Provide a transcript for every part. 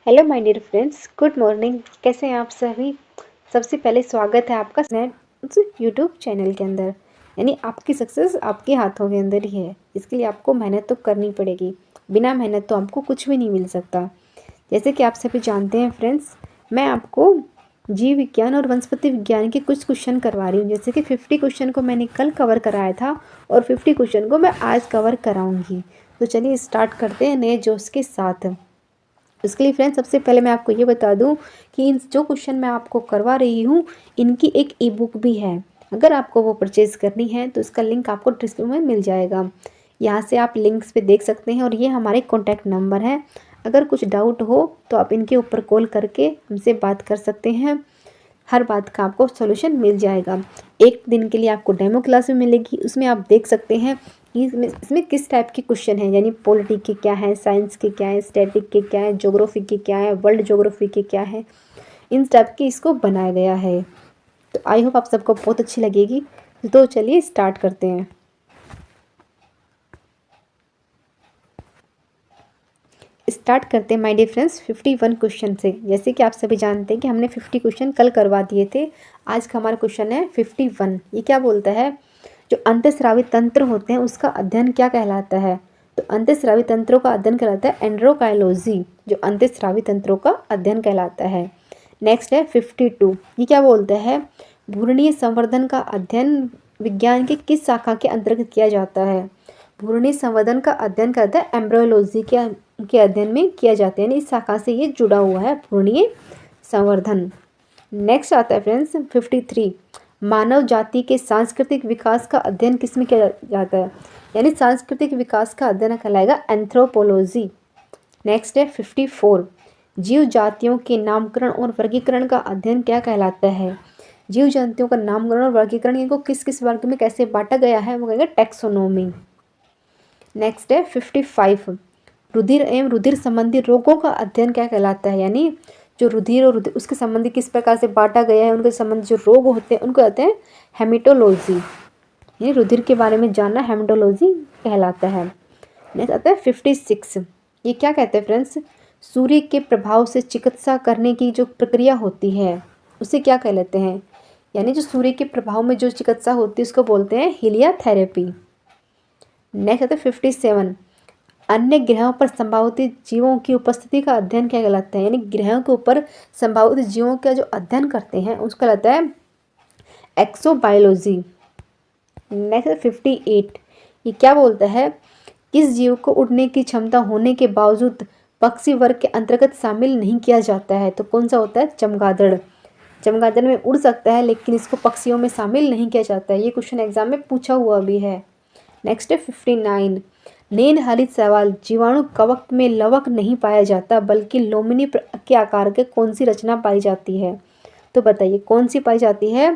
Hello my dear friends, good morning. कैसे हैं आप सभी? सबसे पहले स्वागत है आपका यूट्यूब चैनल के अंदर। यानी आपकी सक्सेस आपके हाथों के अंदर ही है। इसके लिए आपको मेहनत तो करनी पड़ेगी। बिना मेहनत तो आपको कुछ भी नहीं मिल सकता। जैसे कि आप सभी जानते हैं फ्रेंड्स, मैं आपको जीव विज्ञान और वनस्पति विज्ञान के कुछ क्वेश्चन करवा रही हूँ। जैसे कि 50 क्वेश्चन को मैंने कल कवर कराया था और 50 क्वेश्चन को मैं आज कवर कराऊंगी। तो चलिए स्टार्ट करते हैं नए जोश के साथ। इसके लिए फ्रेंड्स, सबसे पहले मैं आपको ये बता दूं कि इन जो क्वेश्चन मैं आपको करवा रही हूँ, इनकी एक ई बुक भी है। अगर आपको वो परचेज़ करनी है तो इसका लिंक आपको डिस्क्रिप्शन में मिल जाएगा। यहाँ से आप लिंक्स पे देख सकते हैं और ये हमारे कॉन्टैक्ट नंबर है। अगर कुछ डाउट हो तो आप इनके ऊपर कॉल करके हमसे बात कर सकते हैं। हर बात का आपको सॉल्यूशन मिल जाएगा। एक दिन के लिए आपको डेमो क्लास भी मिलेगी, उसमें आप देख सकते हैं कि इसमें किस टाइप के क्वेश्चन हैं। यानी पॉलिटी के क्या है, साइंस के क्या है, स्टैटिक के क्या है, ज्योग्राफी के क्या है, वर्ल्ड ज्योग्राफी के क्या है। इन टाइप की इसको बनाया गया है। तो आई होप आप सबको बहुत अच्छी लगेगी। तो चलिए स्टार्ट करते हैं। स्टार्ट करते हैं माय डियर फ्रेंड्स 51 क्वेश्चन से। जैसे कि आप सभी जानते हैं कि हमने 50 क्वेश्चन कल करवा दिए थे। आज का हमारा क्वेश्चन है 51। ये क्या बोलता है? जो अंतःस्रावी तंत्र होते हैं उसका अध्ययन क्या कहलाता है? तो अंतःस्रावी तंत्रों का अध्ययन कहलाता है एंड्रोकाइलोजी। जो अंतःस्रावी तंत्रों का अध्ययन कहलाता है। नेक्स्ट है 52। ये क्या बोलता है? भ्रूणीय संवर्धन का अध्ययन विज्ञान की किस शाखा के अंतर्गत किया जाता है? भ्रूणीय संवर्धन का अध्ययन करता है एम्ब्रियोलॉजी के अध्ययन में किया जाता है। यानी इस शाखा से ये जुड़ा हुआ है, भ्रूणीय संवर्धन। नेक्स्ट आता है फ्रेंड्स 53। मानव जाति के सांस्कृतिक विकास का अध्ययन किसमें किया जाता है? यानी सांस्कृतिक विकास का अध्ययन कहलाएगा एंथ्रोपोलॉजी। नेक्स्ट है 54। जीव जातियों के नामकरण और वर्गीकरण का अध्ययन क्या कहलाता है? जीव जंतुओं का नामकरण और वर्गीकरण, इनको किस किस वर्ग में कैसे बांटा गया है, वो कहेंगे टैक्सोनॉमी। नेक्स्ट है 55। रुधिर एवं रुधिर संबंधी रोगों का अध्ययन क्या कहलाता है? यानी जो रुधिर और रुधिर उसके संबंधी किस प्रकार से बांटा गया है, उनके संबंधी जो रोग होते हैं उनको कहते हैं हेमेटोलॉजी। यानी रुधिर के बारे में जानना हेमेटोलॉजी कहलाता है। नेक्स्ट आता है 56। ये क्या कहते हैं फ्रेंड्स? सूर्य के प्रभाव से चिकित्सा करने की जो प्रक्रिया होती है उसे क्या कहलाते हैं? यानी जो सूर्य के प्रभाव में जो चिकित्सा होती है उसको बोलते हैं हीलियोथेरेपी। नेक्स्ट आता है 57। अन्य ग्रहों पर संभावित जीवों की उपस्थिति का अध्ययन क्या कहलाता है? यानी ग्रहों के ऊपर संभावित जीवों का जो अध्ययन करते हैं उसका कहलाता है एक्सोबायोलॉजी। नेक्स्ट 58। ये क्या बोलता है? किस जीव को उड़ने की क्षमता होने के बावजूद पक्षी वर्ग के अंतर्गत शामिल नहीं किया जाता है? तो कौन सा होता है? चमगादड़। चमगादड़ में उड़ सकता है लेकिन इसको पक्षियों में शामिल नहीं किया जाता है। ये क्वेश्चन एग्जाम में पूछा हुआ भी है। नेक्स्ट है 59। नेन हरित सवाल। जीवाणु कवक में लवक नहीं पाया जाता बल्कि लोमनी के आकार के कौन सी रचना पाई जाती है? तो बताइए कौन सी पाई जाती है?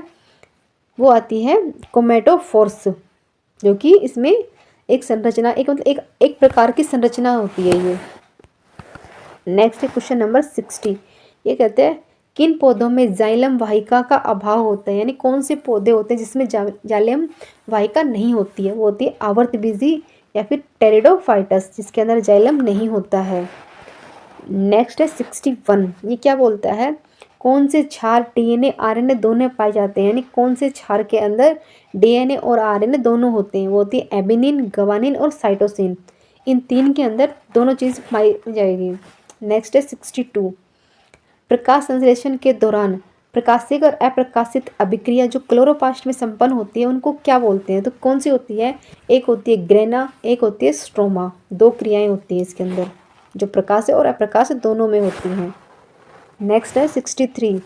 वो आती है कोमेटोफोर्स, जो कि इसमें एक संरचना एक मतलब एक प्रकार की संरचना होती है ये। नेक्स्ट है क्वेश्चन नंबर 60। ये कहते हैं किन पौधों में जाइलम वाहिका का अभाव होता है? यानी कौन से पौधे होते हैं जिसमें जाइलम वाहिका नहीं होती है? वो होती है आवर्तबीजी या फिर टेरिडोफाइटस, जिसके अंदर जाइलम नहीं होता है। नेक्स्ट है 61। ये क्या बोलता है? कौन से क्षार डीएनए आरएनए दोनों पाए जाते हैं? यानी कौन से क्षार के अंदर डीएनए और आरएनए दोनों होते हैं? वो होती है एबिनिन, गवानिन और साइटोसिन। इन तीन के अंदर दोनों चीज़ पाई जाएगी। नेक्स्ट है 62। प्रकाश संश्लेषण के दौरान प्रकाशित और अप्रकाशित अभिक्रिया जो क्लोरोप्लास्ट में संपन्न होती है उनको क्या बोलते हैं? तो कौन सी होती है? एक होती है ग्रेना, एक होती है स्ट्रोमा। दो क्रियाएं होती हैं इसके अंदर जो प्रकाश और अप्रकाश दोनों में होती हैं। नेक्स्ट है 63।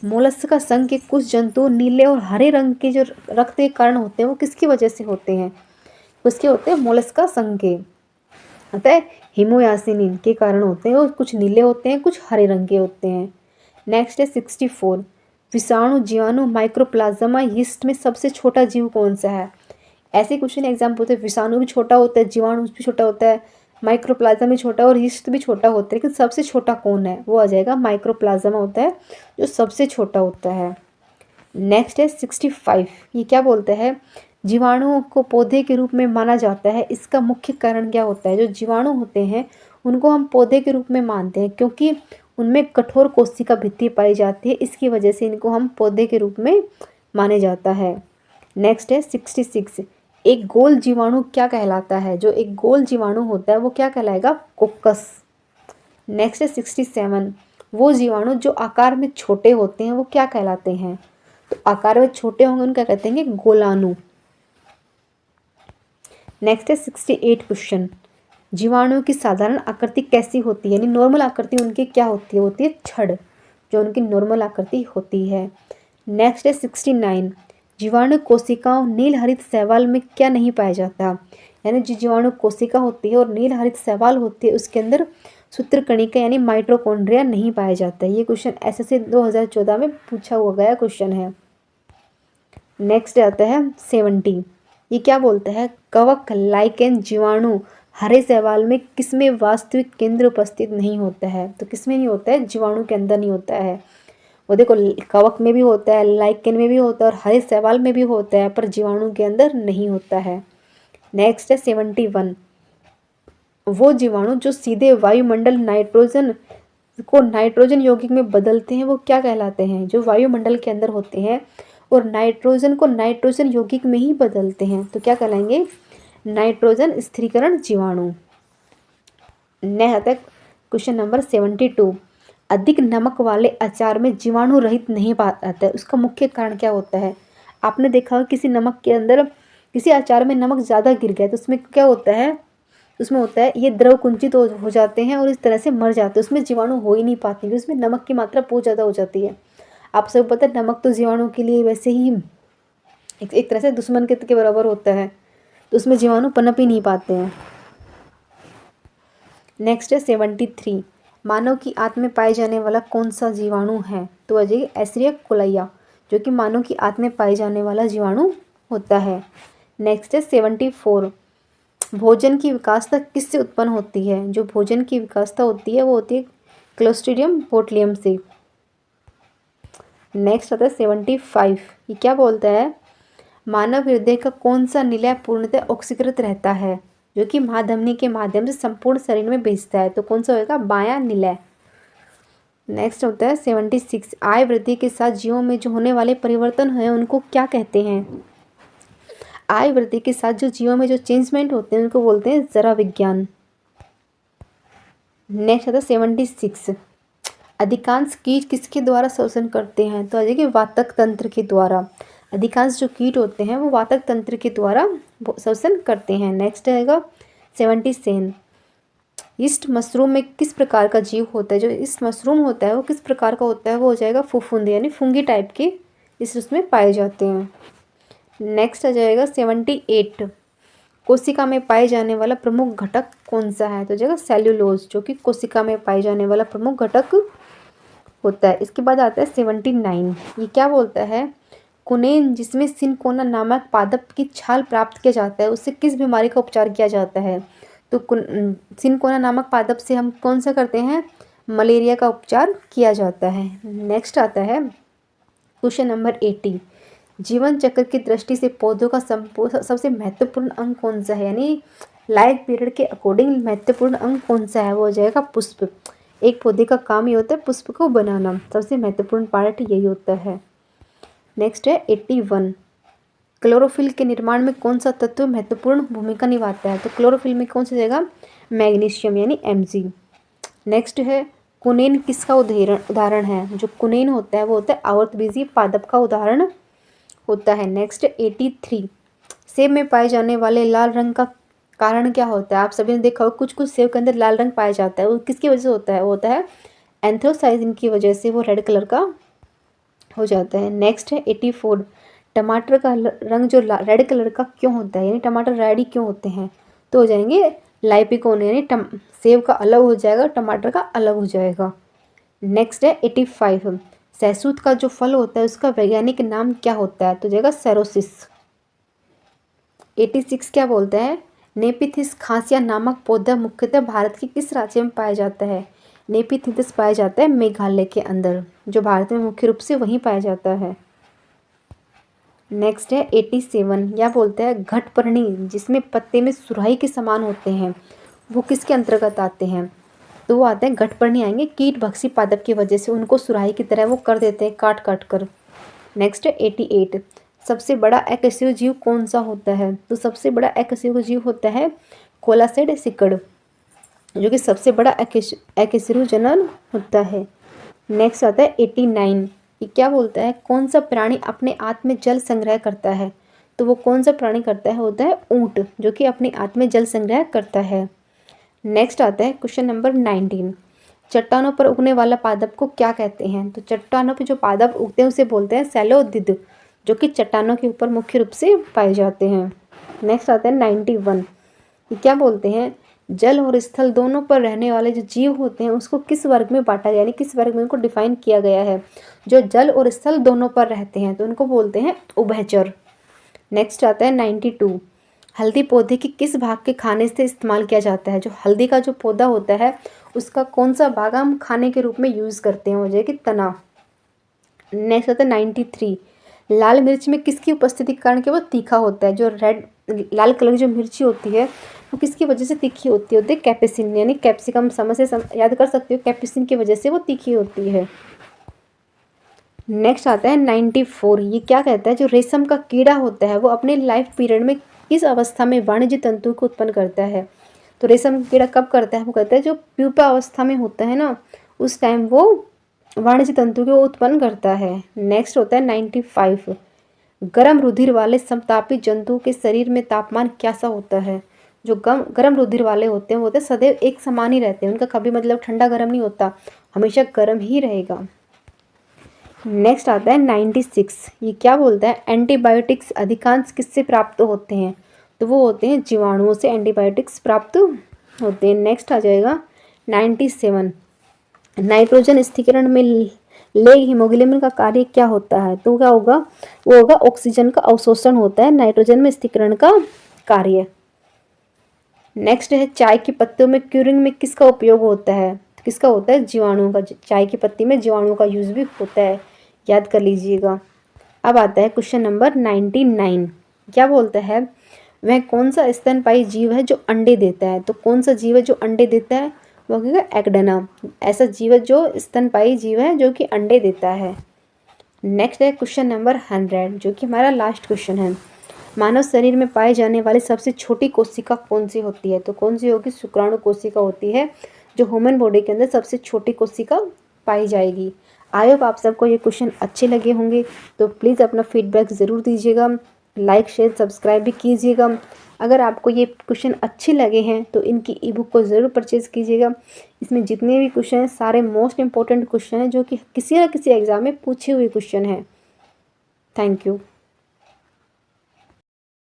मोलस्का संघ के कुछ जंतु नीले और हरे रंग के जो रक्त के कारण होते हैं वो किसकी वजह से होते हैं? उसके होते हैं मोलस्का संघ के, अतः हीमोयासिन के कारण होते हैं। वो कुछ नीले होते हैं, कुछ हरे रंग के होते हैं। नेक्स्ट है 64। विषाणु, जीवाणु, माइक्रोप्लाज्मा, यीस्ट में सबसे छोटा जीव कौन सा है? ऐसे क्वेश्चन एग्जाम होते हैं। विषाणु भी छोटा होता है, जीवाणु भी छोटा होता है, माइक्रोप्लाज्मा भी छोटा और यीस्ट भी छोटा होता है, लेकिन सबसे छोटा कौन है? वो आ जाएगा माइक्रोप्लाज्मा होता है जो सबसे छोटा होता है। नेक्स्ट है 65। ये क्या बोलता है? जीवाणुओं को पौधे के रूप में माना जाता है, इसका मुख्य कारण क्या होता है? जो जीवाणु होते हैं उनको हम पौधे के रूप में मानते हैं क्योंकि उनमें कठोर कोशिका भित्ति पाई जाती है, इसकी वजह से इनको हम पौधे के रूप में माने जाता है। नेक्स्ट है 66, एक गोल जीवाणु क्या कहलाता है? जो एक गोल जीवाणु होता है वो क्या कहलाएगा? कोकस। नेक्स्ट है 67, वो जीवाणु जो आकार में छोटे होते हैं वो क्या कहलाते हैं? तो आकार में छोटे होंगे उनको क्या कहते हैं? गोलाणु। नेक्स्ट है 68 क्वेश्चन, जीवाणु की साधारण आकृति कैसी होती है? यानी नॉर्मल आकृति उनकी क्या होती है? होती है छड़, जो उनकी नॉर्मल आकृति होती है। नेक्स्ट है 69, जीवाणु कोशिकाओं नील हरित शैवाल में क्या नहीं पाया जाता? यानी जो जीवाणु कोशिका होती है और नील हरित शैवाल होती है उसके अंदर सूत्रकणिका यानी माइटोकॉन्ड्रिया नहीं पाया जाता है। ये क्वेश्चन एसएससी 2014 में पूछा हुआ गया क्वेश्चन है। नेक्स्ट आता है 70, ये क्या बोलता है? कवक लाइकेन जीवाणु हरे शैवाल में किसमें वास्तविक केंद्र उपस्थित नहीं होता है? तो किसमें नहीं होता है? जीवाणु के अंदर नहीं होता है। वो देखो कवक में भी होता है, लाइकेन में भी होता है और हरे शैवाल में भी होता है, पर जीवाणु के अंदर नहीं होता है। नेक्स्ट है 71, वो जीवाणु जो सीधे वायुमंडल नाइट्रोजन को नाइट्रोजन यौगिक में बदलते हैं वो क्या कहलाते हैं? जो वायुमंडल के अंदर होते हैं और नाइट्रोजन को नाइट्रोजन यौगिक में ही बदलते हैं तो क्या कहलाएंगे? नाइट्रोजन स्थिरीकरण जीवाणु। नेक्स्ट क्वेश्चन नंबर 72, अधिक नमक वाले अचार में जीवाणु रहित नहीं पाता है, उसका मुख्य कारण क्या होता है? आपने देखा होगा किसी नमक के अंदर किसी अचार में नमक ज़्यादा गिर गया तो उसमें क्या होता है? उसमें होता है ये द्रव कुंचित हो जाते हैं और इस तरह से मर जाते हैं, उसमें जीवाणु हो ही नहीं पाते क्योंकि उसमें नमक की मात्रा बहुत ज़्यादा हो जाती है। आप सब पता है नमक तो जीवाणु के लिए वैसे ही एक तरह से दुश्मन के बराबर होता है, तो उसमें जीवाणु पनप ही नहीं पाते हैं। नेक्स्ट है 73, मानव की आंत में पाए जाने वाला कौन सा जीवाणु है? तो अजय एस्रिया कोलाइया, जो कि मानव की आंत में पाए जाने वाला जीवाणु होता है। नेक्स्ट है 74, भोजन की विकासता किससे उत्पन्न होती है? जो भोजन की विकासता होती है वो होती है क्लोस्ट्रीडियम बोटुलिनम से। नेक्स्ट आता है 75, ये क्या बोलता है? मानव हृदय का कौन सा निलय पूर्णतः ऑक्सीकृत रहता है? जो कि महाधमनी के माध्यम से संपूर्ण शरीर में भेजता है, तो कौन सा होगा? बायां निलय। नेक्स्ट होता है 76, आय वृद्धि के साथ जीवों में जो होने वाले परिवर्तन हैं उनको क्या कहते हैं? आय वृद्धि के साथ जो जीवों में जो चेंजमेंट होते हैं उनको बोलते हैं जरा विज्ञान। नेक्स्ट आता है 76, अधिकांश कीट किसके द्वारा श्वसन करते हैं? तो देखिए वातक तंत्र के द्वारा। अधिकांश जो कीट होते हैं वो वातक तंत्र के द्वारा श्वसन करते हैं। नेक्स्ट आएगा 77, ईस्ट मशरूम में किस प्रकार का जीव होता है? जो ईस्ट मशरूम होता है वो किस प्रकार का होता है? वो हो जाएगा फफूंदी यानी फुंगी टाइप के इस उसमें पाए जाते हैं। नेक्स्ट आ जाएगा 78, कोशिका में पाए जाने वाला प्रमुख घटक कौन सा है? तो जाएगा सेल्यूलोज, जो कि कोशिका में पाए जाने वाला प्रमुख घटक होता है। इसके बाद आता है 79, ये क्या बोलता है? कुनेन जिसमें सिनकोना नामक पादप की छाल प्राप्त किया जाता है उससे किस बीमारी का उपचार किया जाता है? तो सिनकोना नामक पादप से हम कौन सा करते हैं? मलेरिया का उपचार किया जाता है। नेक्स्ट आता है क्वेश्चन नंबर 80, जीवन चक्र की दृष्टि से पौधों का सबसे महत्वपूर्ण अंग कौन सा है? यानी लाइफ पीरियड के अकॉर्डिंग महत्वपूर्ण अंग कौन सा है? वो हो जाएगा पुष्प। एक पौधे का काम ये होता है पुष्प को बनाना, सबसे महत्वपूर्ण पार्ट यही होता है। नेक्स्ट है 81, क्लोरोफिल के निर्माण में कौन सा तत्व महत्वपूर्ण भूमिका निभाता है? तो क्लोरोफिल में कौन सा जाएगा? मैग्नीशियम यानी Mg। नेक्स्ट है कुनेन किसका उदाहरण है? जो कुनेन होता है वो होता है आवर्तबीजी पादप का उदाहरण होता है। नेक्स्ट 83, सेब में पाए जाने वाले लाल रंग का कारण क्या होता है? आप सभी ने देखा होगा कुछ कुछ सेब के अंदर लाल रंग पाया जाता है, वो किसकी वजह से होता है? वो होता है एंथ्रोसाइजिन की वजह से वो रेड कलर का हो जाता है। नेक्स्ट है 84, टमाटर का रंग जो रेड कलर का क्यों होता है? यानी टमाटर रेड ही क्यों होते हैं? तो हो जाएंगे लाइपिकोन, यानी सेब का अलग हो जाएगा, टमाटर का अलग हो जाएगा। नेक्स्ट है 85, सहसूत का जो फल होता है उसका वैज्ञानिक नाम क्या होता है? तो जाएगा सेरोसिस। 86 क्या बोलता है? नेपिथिस खासिया नामक पौधा मुख्यतः भारत के किस राज्य में पाया जाता है? नेपिथिस पाया जाता है मेघालय के अंदर, जो भारत में मुख्य रूप से वहीं पाया जाता है। नेक्स्ट है 87, यह बोलता है घटपर्णी जिसमें पत्ते में सुराही के समान होते हैं वो किसके अंतर्गत आते हैं? तो वो आते हैं गट पर नहीं आएंगे, कीट भक्षी पादप की वजह से उनको सुराही की तरह वो कर देते हैं काट काट कर। नेक्स्ट 88, सबसे बड़ा अकशेरुकीय जीव कौन सा होता है? तो सबसे बड़ा अकशेरुकीय जीव होता है कोलासेड सिकड़, जो कि सबसे बड़ा अकशेरुकीय जनन होता है। नेक्स्ट आता है 89, ये क्या बोलता है? कौन सा प्राणी अपने आंत में जल संग्रह करता है? तो वो कौन सा प्राणी करता है? होता है ऊंट, जो कि अपने आंत में जल संग्रह करता है। नेक्स्ट आता है क्वेश्चन नंबर 19, चट्टानों पर उगने वाला पादप को क्या कहते हैं? तो चट्टानों पर जो पादप उगते हैं उसे बोलते हैं सैलोदिद, जो कि चट्टानों के ऊपर मुख्य रूप से पाए जाते हैं। नेक्स्ट आता है 91, ये क्या बोलते हैं? जल और स्थल दोनों पर रहने वाले जो जीव होते हैं उसको किस वर्ग में बांटा, यानी किस वर्ग में उनको डिफाइन किया गया है? जो जल और स्थल दोनों पर रहते हैं तो उनको बोलते हैं उभयचर। नेक्स्ट आता है 92, हल्दी पौधे की किस भाग के खाने से इस्तेमाल किया जाता है? जो हल्दी का जो पौधा होता है उसका कौन सा भाग हम खाने के रूप में यूज़ करते हैं? वो जो है कि तना। नेक्स्ट आता है 93, लाल मिर्च में किसकी उपस्थिति के कारण के वो तीखा होता है? जो रेड लाल कलर की जो मिर्ची होती है वो किसकी वजह से तीखी होती है? कैप्सिन, यानी कैप्सिकम समझ से याद कर सकते हो, कैप्सिन की वजह से वो तीखी होती है। नेक्स्ट आता है 94, ये क्या कहता है? जो रेशम का कीड़ा होता है वो अपने लाइफ पीरियड में किस अवस्था में वाणिज्य तंतु को उत्पन्न करता है? तो रेशम का कीड़ा कब करता है? वो कहता है जो प्यूपा अवस्था में होता है ना, उस टाइम वो वाणिज्य तंतु को उत्पन्न करता है। नेक्स्ट होता है 95, गर्म रुधिर वाले समतापी जंतु के शरीर में तापमान कैसा होता है? जो गर्म रुधिर वाले होते हैं वो होते हैं सदैव एक समान ही रहते हैं, उनका कभी मतलब ठंडा गर्म नहीं होता, हमेशा गर्म ही रहेगा। नेक्स्ट आता है 96, ये क्या बोलता है? एंटीबायोटिक्स अधिकांश किससे प्राप्त होते हैं? तो वो होते हैं जीवाणुओं से एंटीबायोटिक्स प्राप्त होते हैं। नेक्स्ट आ जाएगा 97, नाइट्रोजन स्थिरीकरण में लेग हीमोग्लोबिन का कार्य क्या होता है? तो क्या होगा? वो होगा ऑक्सीजन का अवशोषण होता है नाइट्रोजन में स्थिरीकरण का कार्य। नेक्स्ट है चाय की पत्तियों में क्यूरिंग में किसका उपयोग होता है? किसका होता है? जीवाणुओं का। चाय की पत्ती में जीवाणुओं का यूज भी होता है, याद कर लीजिएगा। अब आता है क्वेश्चन नंबर 99, क्या बोलता है? वह कौन सा स्तनपायी जीव है जो अंडे देता है? तो कौन सा जीव है जो अंडे देता है? वो होगा एक्डेना, ऐसा जीव है जो स्तनपायी जीव है जो कि अंडे देता है। नेक्स्ट है क्वेश्चन नंबर 100, जो कि हमारा लास्ट क्वेश्चन है। मानव शरीर में पाए जाने वाली सबसे छोटी कोशिका कौन सी होती है? तो कौन सी होगी? शुक्राणु कोशिका होती है, जो ह्यूमन बॉडी के अंदर सबसे छोटी कोशिका पाई जाएगी। आई होप आप सबको ये क्वेश्चन अच्छे लगे होंगे, तो प्लीज़ अपना फीडबैक ज़रूर दीजिएगा, लाइक शेयर सब्सक्राइब भी कीजिएगा। अगर आपको ये क्वेश्चन अच्छे लगे हैं तो इनकी ई बुक को ज़रूर परचेज़ कीजिएगा। इसमें जितने भी क्वेश्चन हैं सारे मोस्ट इंपॉर्टेंट क्वेश्चन हैं जो कि किसी न किसी एग्ज़ाम में पूछे हुए क्वेश्चन हैं। Thank you.